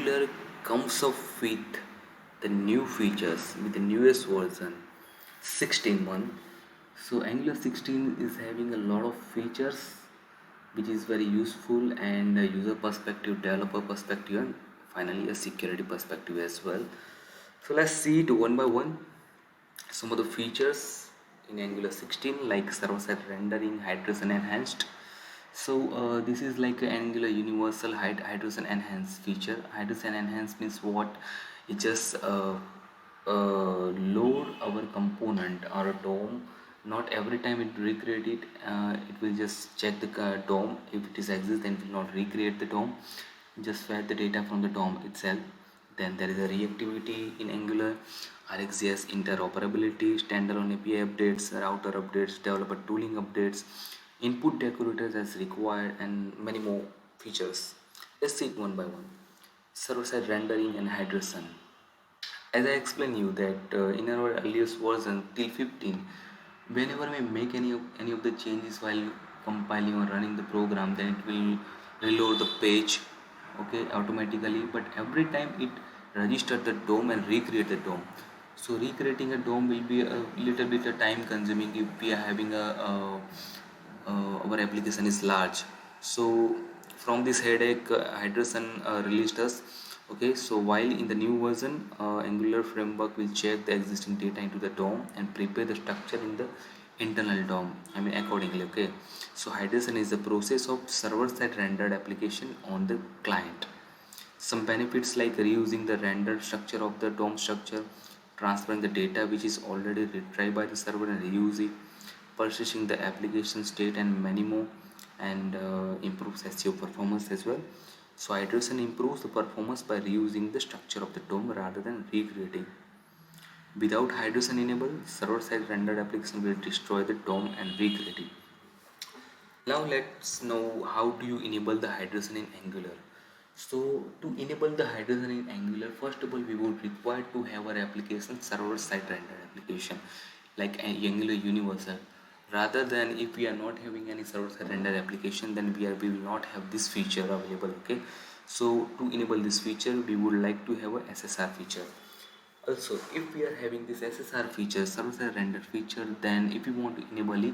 Angular comes up with the new features with the newest version 16.1. So Angular 16 is having a lot of features which is very useful, and a user perspective, developer perspective, and finally a security perspective as well. So let's see it one by one. Some of the features in Angular 16, like server-side rendering, hydration enhanced. So this is like an Angular universal hydration enhanced feature. Hydration enhanced means what? It just load our component or a DOM. Not every time it recreate it, it will just check the DOM. If it is exist, then it will not recreate the DOM. Just fetch the data from the DOM itself. Then there is a reactivity in Angular, RxJs Interoperability, StandAlone API Updates, router updates, developer tooling updates, input decorators as required, and many more features. Let's see it one by one. Server-side rendering and hydration. As I explained you that in our earliest version till 15, whenever we make any of the changes while compiling or running the program, then it will reload the page, okay, automatically. But every time it registered the DOM and recreate the DOM. So recreating a DOM will be a little bit time consuming if we are having our application is large. So from this headache, hydration released us. Okay, so while in the new version, Angular framework will check the existing data into the DOM and prepare the structure in the internal DOM, I mean accordingly. Okay, so hydration is the process of server-side rendered application on the client. Some benefits like reusing the rendered structure of the DOM structure, transferring the data which is already retrieved by the server and reuse it, persisting the application state, and many more, and improves SEO performance as well. So iteration improves the performance by reusing the structure of the DOM rather than recreating. Without hydration enabled, server-side rendered application will destroy the DOM and recreate it. Now let's know how do you enable the hydration in Angular. So to enable the hydration in Angular, first of all we would require to have our application server-side rendered application like an Angular universal. Rather than if we are not having any server-side rendered application, then we will not have this feature available. Okay, so to enable this feature, we would like to have a SSR feature. Also, if we are having this SSR feature, server-side render feature, then if we want to enable it,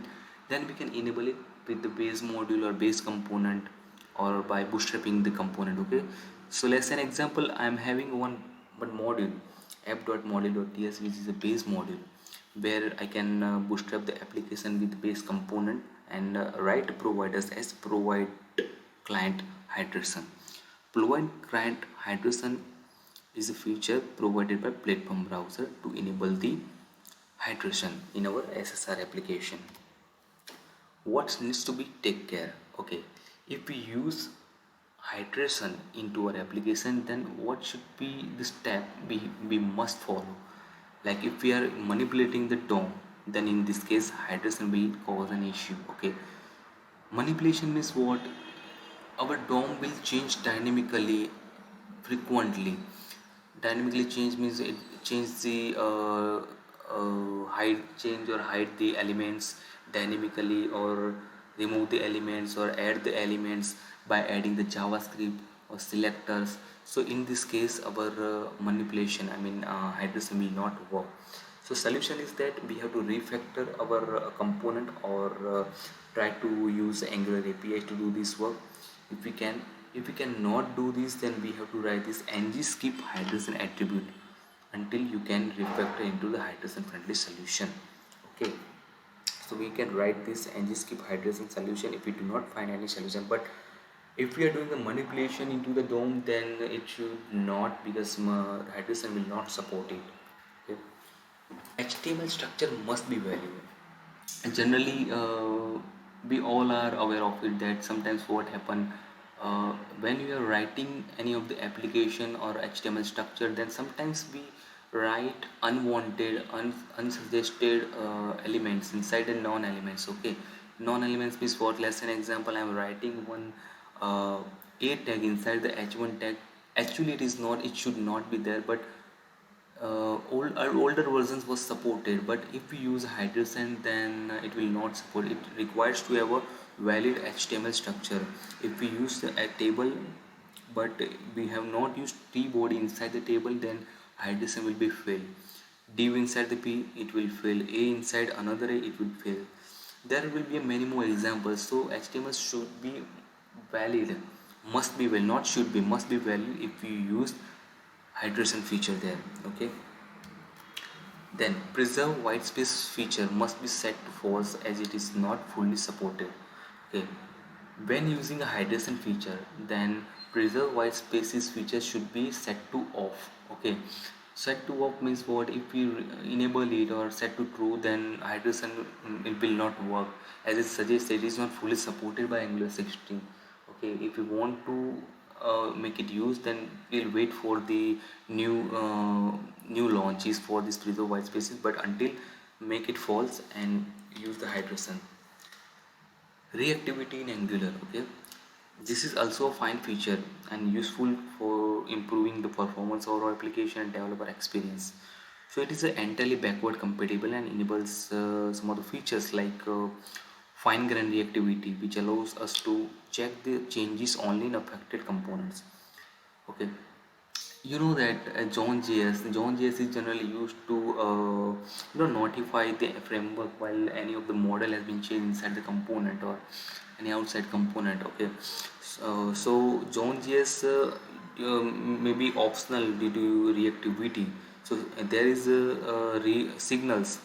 then we can enable it with the base module or base component, or by bootstrapping the component. Okay, so let's say an example, I am having one module, app.module.ts, which is a base module where I can bootstrap the application with base component and write providers as provide client hydration. Provide client hydration is a feature provided by platform browser to enable the hydration in our SSR application. What needs to be take care? Okay, if we use hydration into our application, then what should be the step we must follow? Like if we are manipulating the DOM, then in this case hydration will cause an issue. Okay, manipulation means what? Our DOM will change dynamically frequently. Dynamically change means it change the hide change or hide the elements dynamically, or remove the elements or add the elements by adding the JavaScript or selectors. So in this case our manipulation, I mean hydration will not work. So solution is that we have to refactor our component, or try to use Angular API to do this work if we can. If we cannot do this, then we have to write this ngskip hydration attribute until you can refactor into the hydration friendly solution. Okay, so we can write this ngskip hydration solution if we do not find any solution. But if we are doing the manipulation into the DOM, then it should not, because hydration will not support it. Okay. HTML structure must be valuable. And generally we all are aware of it, that sometimes what happen when you are writing any of the application or HTML structure, then sometimes we write unwanted unsuggested elements inside the non-elements. Okay, non-elements means what? Let's say an example, I am writing one a tag inside the h1 tag. Actually it is not, it should not be there, but older versions was supported. But if we use hydration, then it will not support. It requires to have a valid HTML structure. If we use a table, but we have not used t body inside the table, then hydration will be fail. Div inside the p, it will fail. A inside another a, it will fail. There will be many more examples. So HTML should be valid, must be valid, not should be, must be valid if you use hydration feature there. Okay, then preserve whitespace feature must be set to false as it is not fully supported. Okay, when using a hydration feature, then preserve whitespaces feature should be set to off. Okay, set to off means what? If you enable it or set to true, then hydration it will not work, as it suggests it is not fully supported by Angular 16. Okay, if you want to make it use, then we'll wait for the new launches for this preserve whitespaces, but until, make it false and use the hydration. Reactivity in Angular. Okay, this is also a fine feature and useful for improving the performance of our application and developer experience. So it is entirely backward compatible and enables some of the features like fine grained reactivity, which allows us to check the changes only in affected components. Okay, you know that John.js is generally used to notify the framework while any of the model has been changed inside the component or any outside component. Okay, so John.js may be optional due to reactivity. So there is signals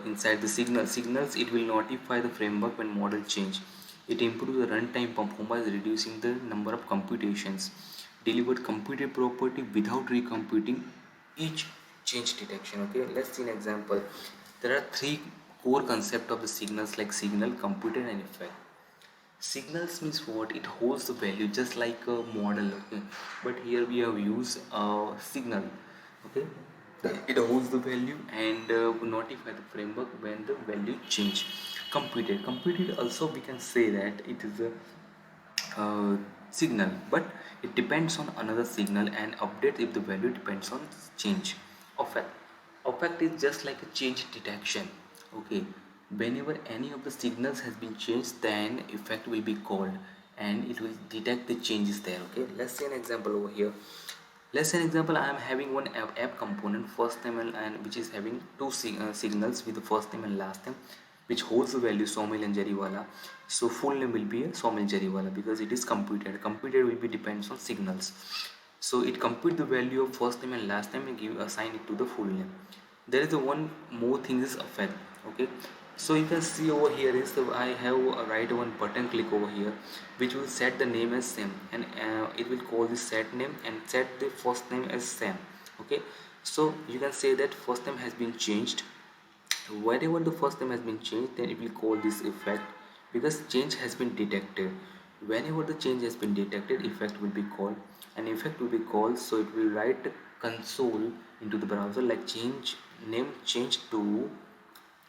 inside the signals. It will notify the framework when model change. It improves the runtime performance, reducing the number of computations delivered computed property without recomputing each change detection. Okay, let's see an example. There are three core concepts of the signals, like signal, computed, and effect. Signals means what? It holds the value just like a model. Okay, but here we have used a signal. Okay, it holds the value and notify the framework when the value change. Computed also we can say that it is a signal, but it depends on another signal and update if the value depends on change. Effect is just like a change detection. Okay, whenever any of the signals has been changed, then effect will be called and it will detect the changes there. Okay, let's see an example over here. Let's say an example, I am having one app component, first name and which is having two signals with the first name and last name, which holds the value Somil and Jariwala. So full name will be a Somil Jariwala because it is computed. Computed will be depends on signals. So it compute the value of first name and last name and assign it to the full name. There is a one more thing is effect. Okay, so you can see over here is I have a write one button click over here, which will set the name as same, and it will call the set name and set the first name as same. Okay, so you can say that first name has been changed. Whenever the first name has been changed, then it will call this effect because change has been detected. Whenever the change has been detected, effect will be called, and effect will be called, so it will write console into the browser like change name change to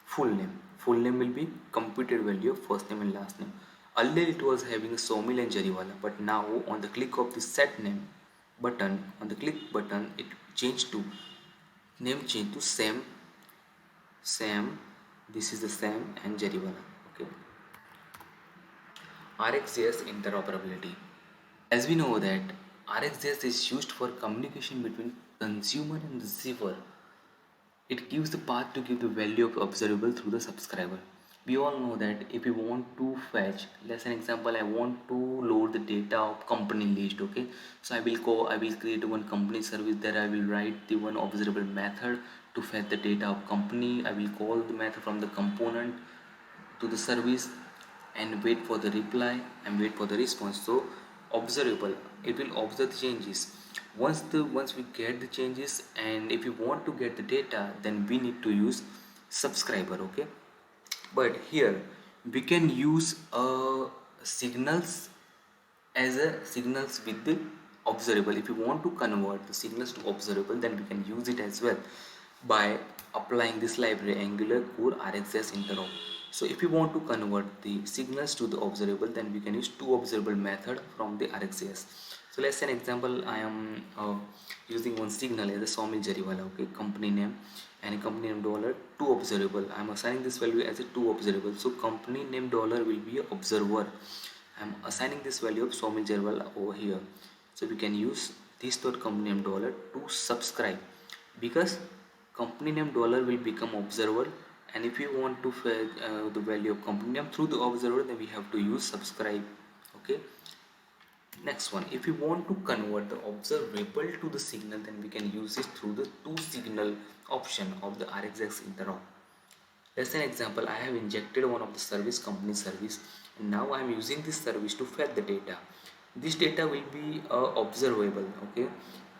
full name. Full name will be computed value of first name and last name. Earlier it was having Somil and Jariwala, but now on the click of the set name button, on the click button, it changed to name change to Sam. This is the Sam and Jariwala. Okay. RxJs Interoperability. As we know that RxJs is used for communication between consumer and receiver. It gives the path to give the value of observable through the subscriber. We all know that if we want to fetch, let's an example, I want to load the data of company list. Okay, so I will create one company service there. I will write the one observable method to fetch the data of company. I will call the method from the component to the service and wait for the reply and wait for the response. So observable, it will observe the changes. Once we get the changes, and if you want to get the data, then we need to use subscriber. Okay, but here we can use signals as a signals with the observable. If you want to convert the signals to observable, then we can use it as well by applying this library Angular core RxJs interop. So if you want to convert the signals to the observable, then we can use two observable method from the RxJs. So let's say an example, I am using one signal as a Somil Jariwala. Okay, company name and company name dollar two observable. I am assigning this value as a two observable. So company name dollar will be a observer. I am assigning this value of Somil Jariwala over here. So we can use this dot company name dollar to subscribe, because company name dollar will become observer, and if you want to fetch the value of company name through the observer, then we have to use subscribe. Okay, next one, if you want to convert the observable to the signal, then we can use it through the to signal option of the RxJs Interop. As an example, I have injected one of the service company service, and now I am using this service to fetch the data. This data will be observable. Okay,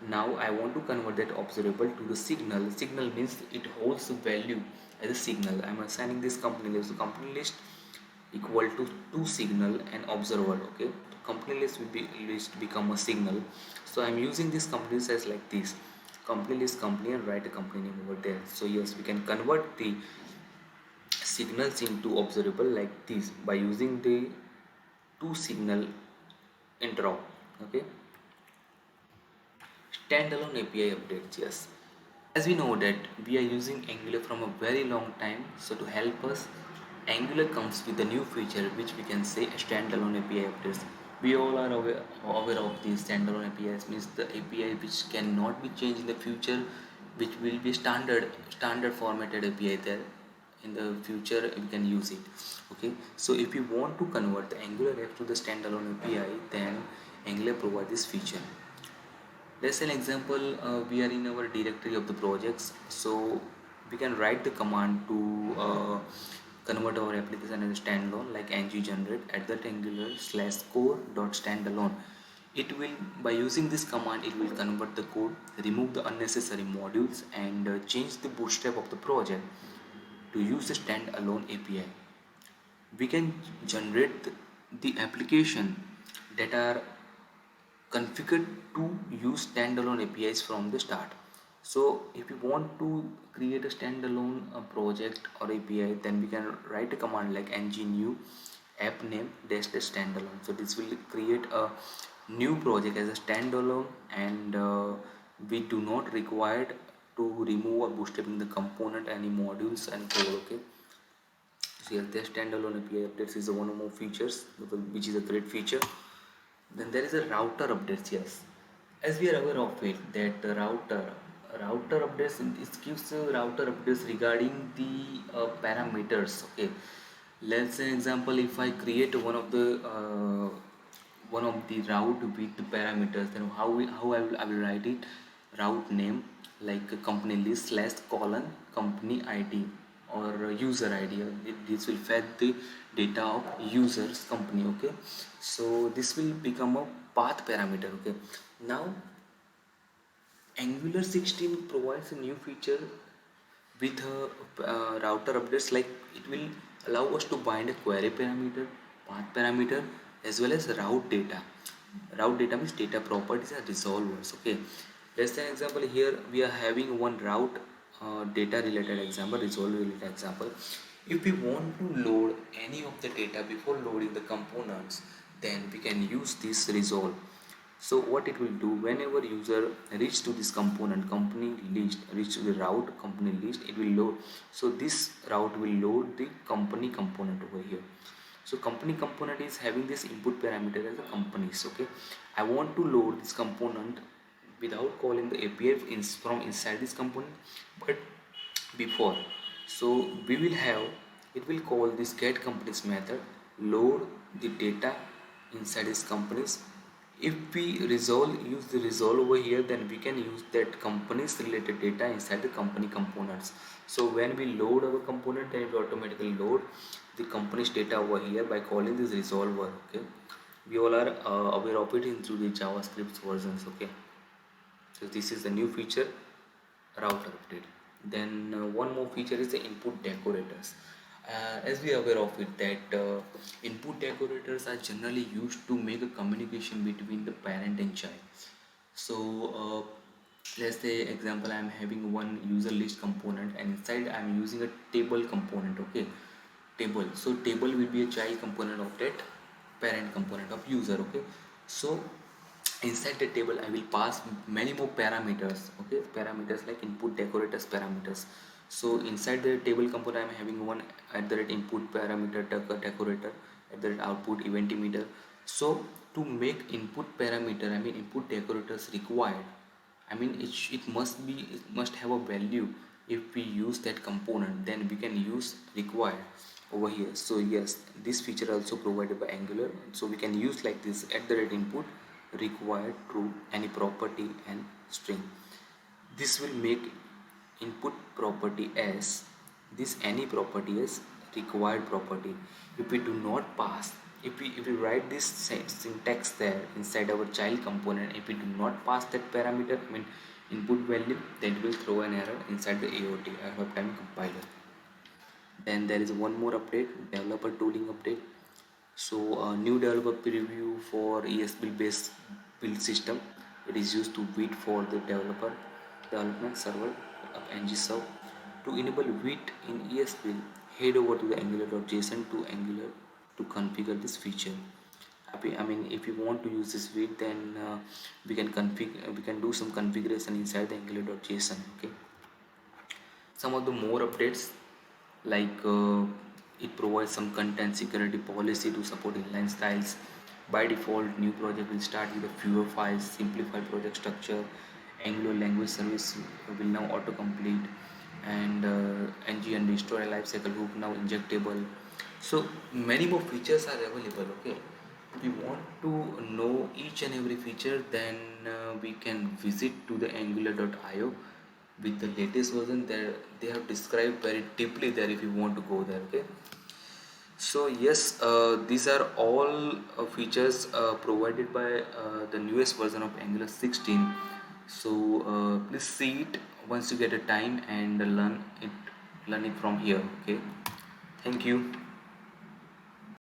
now I want to convert that observable to the signal. Signal means it holds the value as a signal. I am assigning this company list. So company list equal to signal and observer. Okay, company list will be list become a signal. So I am using this company as like this, company list company, and write a company name over there. So yes, we can convert the signals into observable like this by using the two signal interop. Okay, standalone API updates. Yes, as we know that we are using Angular from a very long time, so to help us, Angular comes with a new feature which we can say standalone API updates. We all are aware of these standalone APIs, means the API which cannot be changed in the future, which will be standard formatted API there. In the future we can use it. Okay, so if you want to convert the Angular app to the standalone API, then Angular provides this feature. Let's say an example, we are in our directory of the projects, so we can write the command to convert our application as a standalone, like ng generate at that angular slash core dot standalone. It will, by using this command, it will convert the code, remove the unnecessary modules, and change the bootstrap of the project to use the standalone API. We can generate the application that are configured to use standalone APIs from the start. So if you want to create a standalone project or API, then we can write a command like ng new app name dash dash standalone. So this will create a new project as a standalone, and we do not require to remove or bootstrapping the component, any modules and code. Okay, so yes, the standalone API updates is one more features which is a great feature. Then there is a router updates. Yes, as we are aware of it, that the router updates, it gives router updates regarding the parameters. Okay, let's say example, if I create one of the route with the parameters, then how I will write it, route name like a company list slash colon company ID or user ID. This will fetch the data of users company. Okay, so this will become a path parameter. Okay, now Angular 16 provides a new feature with router updates, like it will allow us to bind a query parameter, path parameter, as well as route data means data properties are resolvers. Okay, let's say an example, here we are having one route data related example, resolve related example. If we want to load any of the data before loading the components, then we can use this resolve. So what it will do, whenever user reach to this component company list, reach to the route company list, it will load. So this route will load the company component over here. So company component is having this input parameter as a companies. Okay, I want to load this component without calling the API from inside this component, but before, so we will have, it will call this get companies method, load the data inside this companies. If we use the resolve over here, then we can use that companies related data inside the company components. So when we load our component, then it will automatically load the company's data over here by calling this resolver. Okay, we all are aware of it into the JavaScript versions. Okay, so this is the new feature, router update. Then one more feature is the input decorators. As we are aware of it, that input decorators are generally used to make a communication between the parent and child. So let's say example, I am having one user list component, and inside I am using a table component. Okay, table, so table will be a child component of that parent component of user. Okay, so inside the table I will pass many more parameters. Okay, parameters like input decorators parameters. So inside the table component I am having one at the rate input parameter decorator, at the rate output event emitter. So to make input parameter, I mean input decorators required, I mean it must have a value. If we use that component, then we can use required over here. So yes, this feature also provided by Angular, so we can use like this at the rate input required true any property and string. This will make input property as this any property as required property. If we do not pass, if we write this syntax there inside our child component, if we do not pass that parameter, I mean input value, then it will throw an error inside the AOT, out of time compiler. Then there is one more update, developer tooling update. So a new developer preview for ESB based build system, it is used to wait for the developer development server of ngserve. To enable wait in ESB, head over to the angular.json to Angular to configure this feature. I mean if you want to use this wait, then we can do some configuration inside the angular.json. Okay, some of the more updates, like it provides some content security policy to support inline styles. By default, new project will start with a fewer files, simplified project structure. Angular language service will now autocomplete, and ng and destroy lifecycle hook now injectable. So many more features are available. Okay, if you want to know each and every feature, then we can visit to the angular.io with the latest version. There they have described very deeply there if you want to go there. Okay, so yes, these are all features provided by the newest version of Angular 16. So please see it once you get a time and learn it from here. Okay, thank you.